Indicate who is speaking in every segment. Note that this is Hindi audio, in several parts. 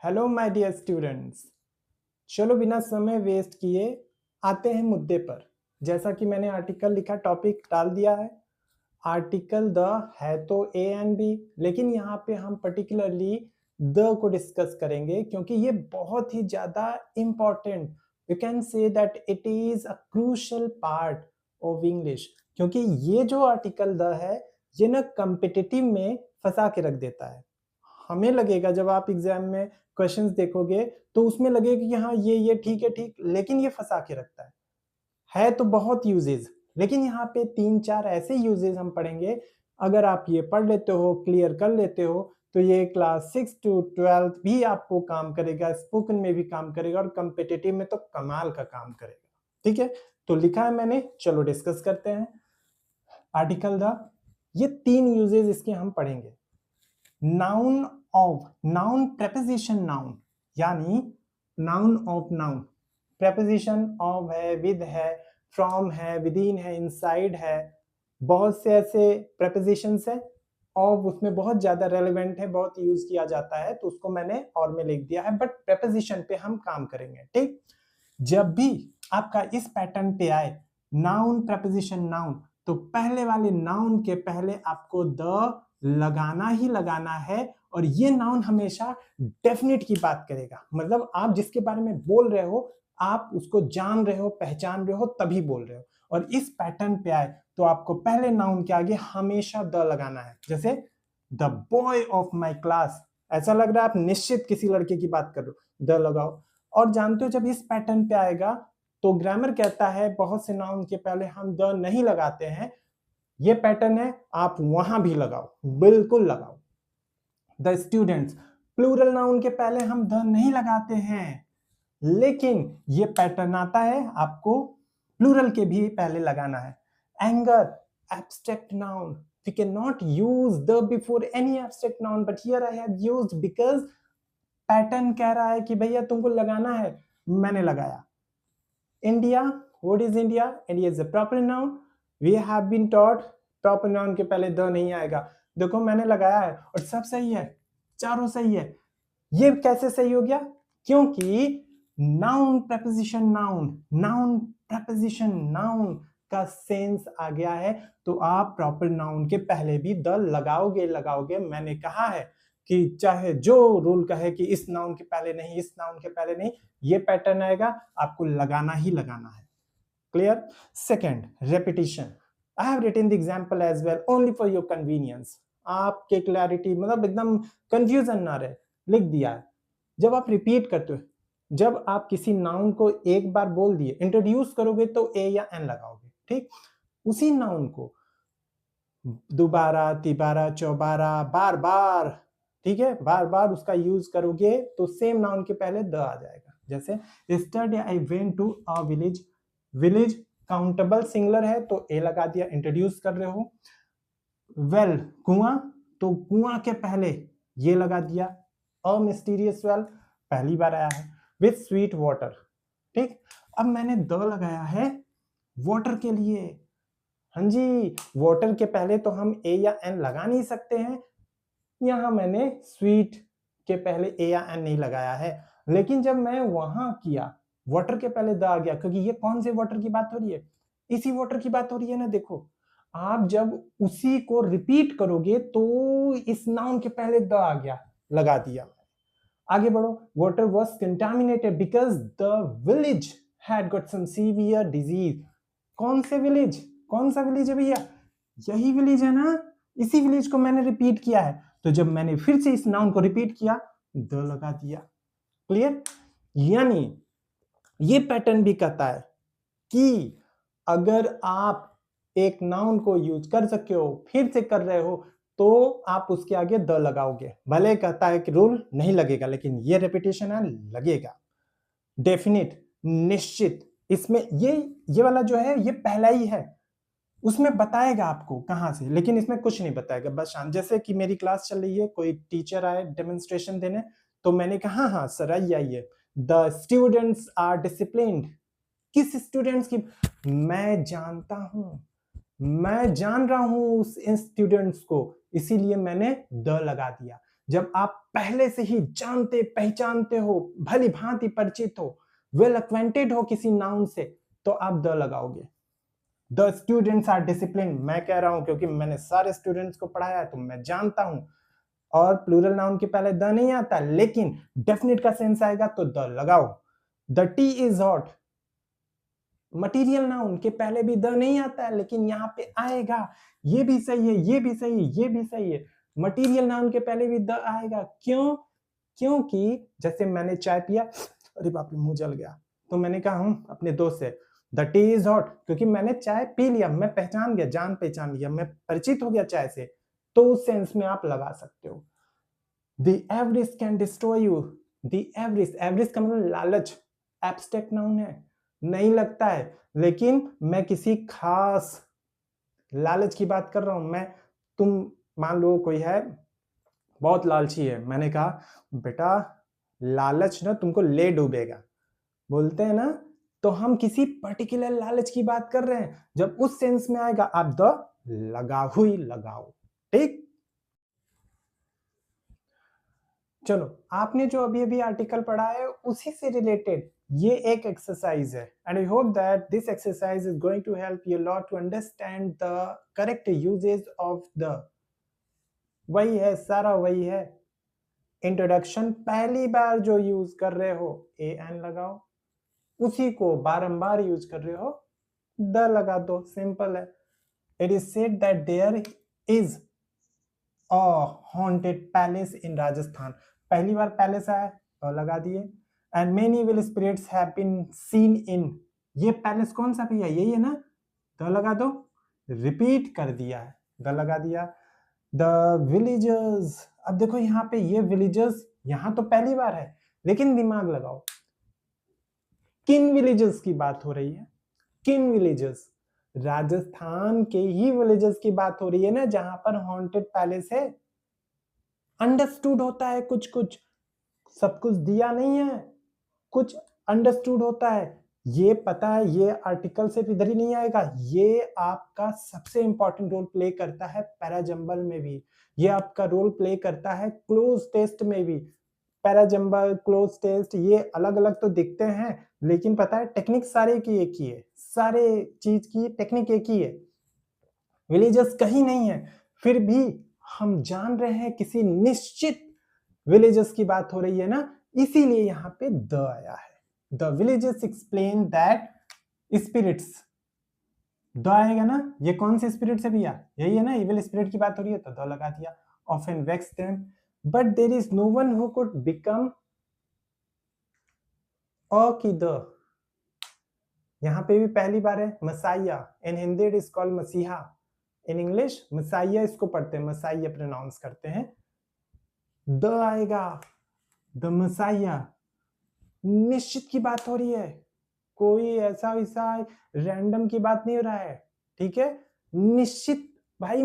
Speaker 1: Hello my dear students. चलो बिना समय वेस्ट किए आते हैं मुद्दे पर। जैसा कि मैंने आर्टिकल लिखा, टॉपिक डाल दिया है। आर्टिकल द है तो ए एंड बी, लेकिन यहाँ पे हम पर्टिकुलरली द को डिस्कस करेंगे क्योंकि ये बहुत ही ज्यादा important, you can say that it is a crucial part of English. क्योंकि ये जो आर्टिकल द है ये ना कम्पिटिटिव में फंसा के रख देता है। हमें लगेगा जब आप एग्जाम में क्वेश्चंस देखोगे तो उसमें लगेगा कि हाँ ये ठीक है, ठीक, लेकिन ये फंसा के रखता है तो बहुत यूजेस। लेकिन यहाँ पे 3-4 ऐसे यूजेस हम पढ़ेंगे। अगर आप ये पढ़ लेते हो, क्लियर कर लेते हो, तो ये क्लास 6 to 12 भी आपको काम करेगा, स्पोकन में भी काम करेगा और कम्पिटिटिव में तो कमाल का काम करेगा। ठीक है, तो लिखा है मैंने, चलो डिस्कस करते हैं। आर्टिकल द, ये 3 यूजेस इसके हम पढ़ेंगे। Noun of, noun preposition noun, यानी noun of noun. Preposition of है, विद है, फ्रॉम है, विदिन है, इनसाइड है, बहुत से ऐसे प्रेपोजिशंस है। ऑफ उसमें बहुत ज्यादा रेलेवेंट है, बहुत यूज किया जाता है, तो उसको मैंने और में लिख दिया है, बट प्रेपोजिशन पे हम काम करेंगे। ठीक, जब भी आपका इस पैटर्न पे आए नाउन प्रेपोजिशन नाउन, तो पहले वाले नाउन के पहले आपको द लगाना ही लगाना है। और ये नाउन हमेशा डेफिनेट की बात करेगा, मतलब आप जिसके बारे में बोल रहे हो आप उसको जान रहे हो, पहचान रहे हो, तभी बोल रहे हो। और इस पैटर्न पे आए तो आपको पहले नाउन के आगे हमेशा द लगाना है। जैसे the boy of my class, ऐसा लग रहा है आप निश्चित किसी लड़के की बात कर रहे हो, द लगाओ। और जानते हो जब इस पैटर्न पे आएगा तो ग्रामर कहता है बहुत से नाउन के पहले हम द नहीं लगाते हैं। ये पैटर्न है, आप वहां भी लगाओ, बिल्कुल लगाओ। द स्टूडेंट्स, प्लूरल नाउन के पहले हम द नहीं लगाते हैं, लेकिन ये पैटर्न आता है आपको प्लूरल के भी पहले लगाना है। Anger, abstract noun, we cannot use the before any abstract noun, but here I have used because pattern कह रहा है कि भैया तुमको लगाना है, मैंने लगाया। India, what is India? India is a proper noun. We have been taught proper noun के पहले द नहीं आएगा। देखो मैंने लगाया है और सब सही है, चारों सही है। ये कैसे सही हो गया? क्योंकि noun preposition noun, noun preposition noun का सेंस आ गया है, तो आप प्रॉपर नाउन के पहले भी द लगाओगे लगाओगे। मैंने कहा है कि चाहे जो रूल कहे कि इस नाउन के पहले नहीं, इस नाउन के पहले नहीं, ये पैटर्न आएगा, आपको लगाना ही लगाना है। Clear? Second, repetition. I have written the example as well only for your convenience, आपके क्लैरिटी, मतलब एकदम कंफ्यूजन ना रहे, लिख दिया है। जब आप रिपीट करते हो, जब आप किसी नाउन को एक बार बोल दिए, इंट्रोड्यूस करोगे तो ए या एन लगाओगे, ठीक? उसी नाउन को दोबारा, तिबारा, चौबारा, बार बार, ठीक है, बार बार उसका यूज करोगे तो सेम नाउन के पहले द आ जाएगा। जैसे yesterday I went to a village, village countable singular है तो ए लगा दिया, इंट्रोड्यूस कर रहे हो। वेल, कुआं, तो कुआं के पहले ये लगा दिया। अ मिस्टीरियस वेल पहली बार आया है। विथ स्वीट वाटर, ठीक। अब मैंने द लगाया है वाटर के लिए। हाँ जी, वाटर के पहले तो हम ए या एन लगा नहीं सकते हैं, यहां मैंने स्वीट के पहले ए या एन नहीं लगाया है। लेकिन जब मैं वहां किया, वाटर के पहले द आ गया, क्योंकि ये कौन से वाटर की बात हो रही है? इसी वाटर की बात हो रही है ना। देखो, आप जब उसी को रिपीट करोगे तो इस नाउन के पहले द आ गया, लगा दिया। आगे बढ़ो। Water was contaminated because the village had got some severe disease. कौन से विलेज? कौन सा विलेज है भैया? यही विलेज है ना, इसी विलेज को मैंने रिपीट किया है, तो जब मैंने फिर से इस नाउन को रिपीट किया, द लगा दिया। क्लियर? यानी ये पैटर्न भी कहता है कि अगर आप एक नाउन को यूज कर सके हो, फिर से कर रहे हो, तो आप उसके आगे द लगाओगे। भले कहता है कि रूल नहीं लगेगा, लेकिन ये रेपिटेशन है, लगेगा। डेफिनिट, निश्चित, इसमें ये वाला जो है ये पहला ही है, उसमें बताएगा आपको कहां से, लेकिन इसमें कुछ नहीं बताएगा, बस शांत। जैसे कि मेरी क्लास चल रही है, कोई टीचर आए डेमोन्स्ट्रेशन देने, तो मैंने कहा हाँ सर आइए, द स्टूडेंट्स आर डिसिप्लिन्ड। किस स्टूडेंट्स की? मैं जानता हूं, मैं जान रहा हूं उस स्टूडेंट्स को, इसीलिए मैंने द लगा दिया। जब आप पहले से ही जानते पहचानते हो, भली भांति परिचित हो, वेल अक्वेंटेड हो किसी नाउन से, तो आप द लगाओगे। द स्टूडेंट्स आर डिसिप्लिन, मैं कह रहा हूं क्योंकि मैंने सारे स्टूडेंट्स को पढ़ाया है तो मैं जानता हूं। और प्लूरल नाउन के पहले द नहीं आता, लेकिन डेफिनेट का सेंस आएगा तो द लगाओ। The T is hot, material noun के पहले भी द नहीं आता है, लेकिन यहाँ पे आएगा। ये भी सही है, ये भी सही है, ये भी सही है। मटीरियल नाउन के पहले भी द आएगा। क्यों? क्योंकि जैसे मैंने चाय पिया, अरे बाप रे मुंह जल गया, तो मैंने कहा हूं अपने दोस्त से द टी इज हॉट, क्योंकि मैंने चाय पी लिया, मैं पहचान गया, जान पहचान लिया, मैं परिचित हो गया चाय से, तो उस सेंस में आप लगा सकते हो। The average can destroy you, the average, average का मतलब लालच, एब्स्ट्रैक्ट नाउन है, नहीं लगता है, लेकिन मैं किसी खास लालच की बात कर रहा हूं। मैं, तुम मान लो कोई है बहुत लालची है, मैंने कहा बेटा लालच ना तुमको ले डूबेगा, बोलते हैं ना, तो हम किसी पर्टिकुलर लालच की बात कर रहे हैं। जब उस सेंस में आएगा आप द लगाओ ही लगाओ। ठीक, चलो आपने जो अभी अभी आर्टिकल पढ़ा है उसी से रिलेटेड ये एक एक्सरसाइज है, and I hope that this exercise is going to help you lot to understand the correct usage of the. वही है, सारा वही है। इंट्रोडक्शन पहली बार जो यूज कर रहे हो ए एन लगाओ, उसी को बारंबार यूज कर रहे हो द लगा दो, सिंपल है। It is said that there is a haunted palace in Rajasthan, पहली बार पैलेस आया तो लगा दिए। And many will spirits have been seen in, ये पैलेस कौन सा भैया, यही है ना, तो लगा दो, रिपीट कर दिया है, द लगा दिया। द विलेजर्स, अब देखो यहाँ पे ये विलेजर्स यहाँ तो पहली बार है, लेकिन दिमाग लगाओ, किन विलेजर्स की बात हो रही है? किन विलेजर्स? राजस्थान के ही विलेजर्स की बात हो रही है ना, जहां पर हॉन्टेड पैलेस है। अंडरस्टूड होता है कुछ कुछ, सब कुछ दिया नहीं है, कुछ अंडरस्टूड होता है। ये पता है, ये आर्टिकल सिर्फ इधर ही नहीं आएगा, ये आपका सबसे इंपॉर्टेंट रोल प्ले करता है पैराजंबल में भी, ये आपका रोल प्ले करता है क्लोज टेस्ट में भी। पैराजंबल, क्लोज टेस्ट, ये अलग अलग तो दिखते हैं, लेकिन पता है टेक्निक सारे की एक ही है, सारे चीज की टेक्निक एक ही है, विलेजेस कहीं नहीं है। फिर भी हम जान रहे हैं किसी निश्चित विलेजेस की बात हो रही है ना, इसीलिए यहाँ पे द आया है। The villages explain that spirits, the आएगा ना, ये कौन से स्पिरिट है भैया, यही है ना, इविल स्पिरिट की बात हो रही है तो द लगा दिया। Often wakes them but there is no one who could become a key the, यहाँ पे भी पहली बार है। Messiah, in Hindi it is called मसीहा, इन इंग्लिश मसाइया इसको पढ़ते हैं, मसाइया प्रोनाउंस करते हैं। द आएगा, द मसाइया, निश्चित की बात हो रही है, कोई ऐसा वैसा रैंडम की बात नहीं हो रहा है, ठीक है, निश्चित। भाई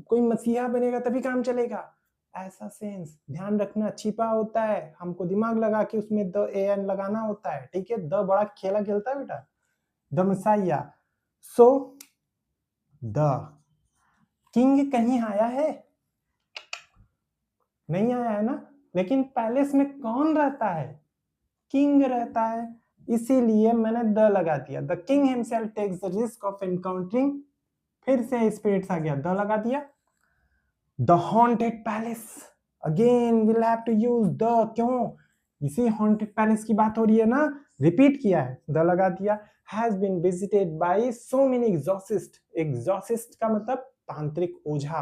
Speaker 1: कोई मसीहा बनेगा तभी काम चलेगा, ऐसा सेंस ध्यान रखना, छिपा होता है, हमको दिमाग लगा के उसमें द ए एन लगाना होता है, ठीक है। द बड़ा खेला खेलता है बेटा, द मसाइया। सो द किंग कहीं आया है? नहीं आया है ना, लेकिन पैलेस में कौन रहता है? किंग रहता है, इसीलिए मैंने द लगा दिया। The king himself takes the risk of encountering, फिर से स्पिरिट्स आ गया, द लगा दिया। The haunted palace, again will have to use the, क्यों? इसी हॉन्टेड पैलेस की बात हो रही है ना, रिपीट किया है, द लगा दिया। Has been visited by so many exorcist, exorcist का मतलब तांत्रिक ओझा,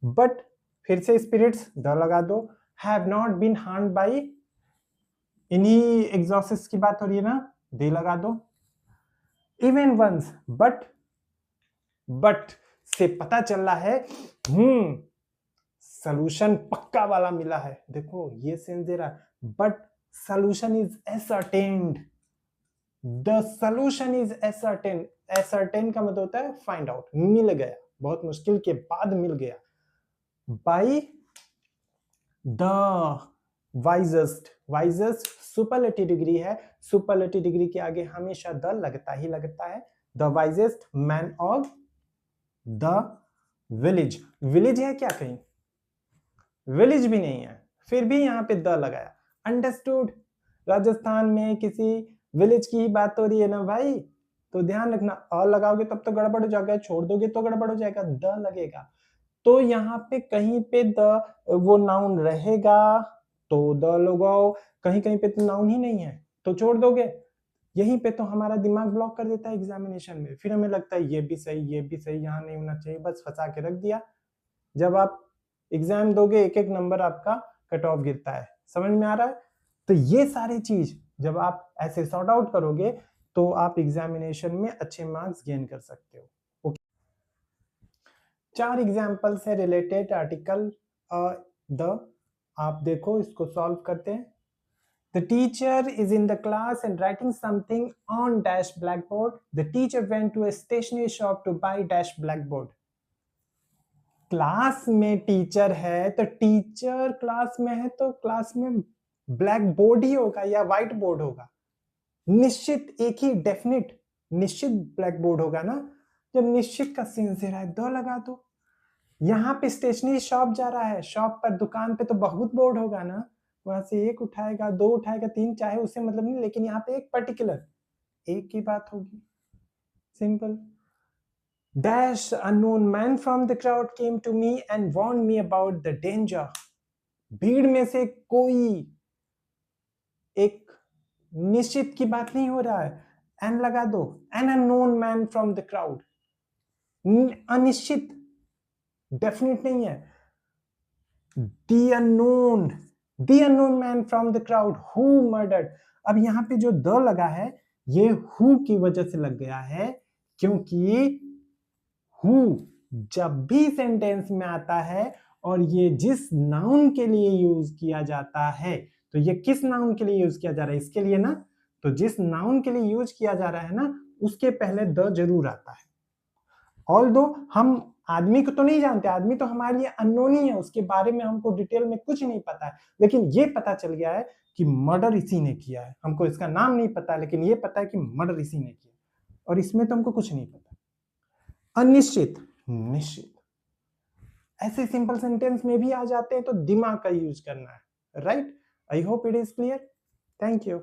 Speaker 1: बट फिर से स्पिरिट्स, द लगा दो। Have not been harmed by, इन्हीं एग्जॉर्सिस्ट की बात हो रही है ना, दे लगा दो। इवन वंस, बट से पता चल रहा है सॉल्यूशन पक्का वाला मिला है, देखो ये सेंस दे रहा है, but solution is ascertained, the solution is ascertain, ascertain का मतलब होता है फाइंड आउट, मिल गया, बहुत मुश्किल के बाद मिल गया, by the wisest, wisest superlative degree है, सुपरलेटिव डिग्री के आगे हमेशा द लगता ही लगता है। The wisest man of the village, village है क्या कहीं? विलेज भी नहीं है, फिर भी यहाँ पे द लगाया। अंडरस्टूड? राजस्थान में किसी विलेज की ही बात हो रही है ना भाई, तो ध्यान रखना, अ लगाओगे तब तो गड़बड़ हो जाएगा, छोड़ दोगे तो गड़बड़ हो जाएगा, द लगेगा। तो यहाँ पे कहीं पे द वो नाउन रहेगा तो द लगाओ, कहीं कहीं पे तो नाउन ही नहीं है तो छोड़ दोगे। यहीं पे तो हमारा दिमाग ब्लॉक कर देता है एग्जामिनेशन में, फिर हमें लगता है ये भी सही, ये भी सही, यहाँ नहीं होना चाहिए, बस फंसा के रख दिया। जब आप एग्जाम दोगे एक एक नंबर आपका कट ऑफ गिरता है। समझ में आ रहा है? तो ये सारी चीज जब आप ऐसे सॉर्ट आउट करोगे तो आप एग्जामिनेशन में अच्छे मार्क्स गेन कर सकते हो। ओके, 4 एग्जाम्पल्स है रिलेटेड आर्टिकल द, आप देखो इसको सॉल्व करते हैं। The teacher is in the class and writing something on dash blackboard. The teacher went to a stationery shop to buy dash blackboard. Class में टीचर है तो टीचर क्लास में है तो क्लास में ब्लैक बोर्ड ही होगा या व्हाइट बोर्ड होगा, निश्चित एक ही डेफिनेट निश्चित ब्लैक बोर्ड होगा ना। जब निश्चित का सेंस दे रहा है दो लगा दो। यहाँ पे स्टेशनरी शॉप जा रहा है, शॉप पर दुकान पे तो बहुत बोर्ड होगा ना, वहां से एक उठाएगा, दो उठाएगा, तीन, चाहे उससे मतलब नहीं, लेकिन यहाँ पे एक पर्टिकुलर एक की बात होगी। Simple. Dash unknown man from the crowd came to me and warned me about the danger. भीड़ में से कोई एक निश्चित की बात नहीं हो रहा है, एन लगा दो, an unknown man from the crowd, अनिश्चित, डेफिनेट नहीं है। the unknown man from the crowd who murdered, अब यहाँ पे जो द लगा है ये who की वजह से लग गया है, क्योंकि who जब भी सेंटेंस में आता है और ये जिस नाउन के लिए यूज किया जाता है, तो ये किस नाउन के लिए यूज किया जा रहा है, इसके लिए ना, तो जिस नाउन के लिए यूज किया जा रहा है ना उसके पहले द जरूर आता है। ऑल्दो हम आदमी को तो नहीं जानते, आदमी तो हमारे लिए अननोन ही है, उसके बारे में हमको डिटेल में कुछ नहीं पता है, लेकिन ये पता चल गया है कि मर्डर इसी ने किया है। हमको इसका नाम नहीं पता लेकिन ये पता है कि मर्डर इसी ने किया, और इसमें तो हमको कुछ नहीं पता। अनिश्चित, निश्चित, ऐसे सिंपल सेंटेंस में भी आ जाते हैं तो दिमाग का यूज करना है, right? I hope it is clear. Thank you.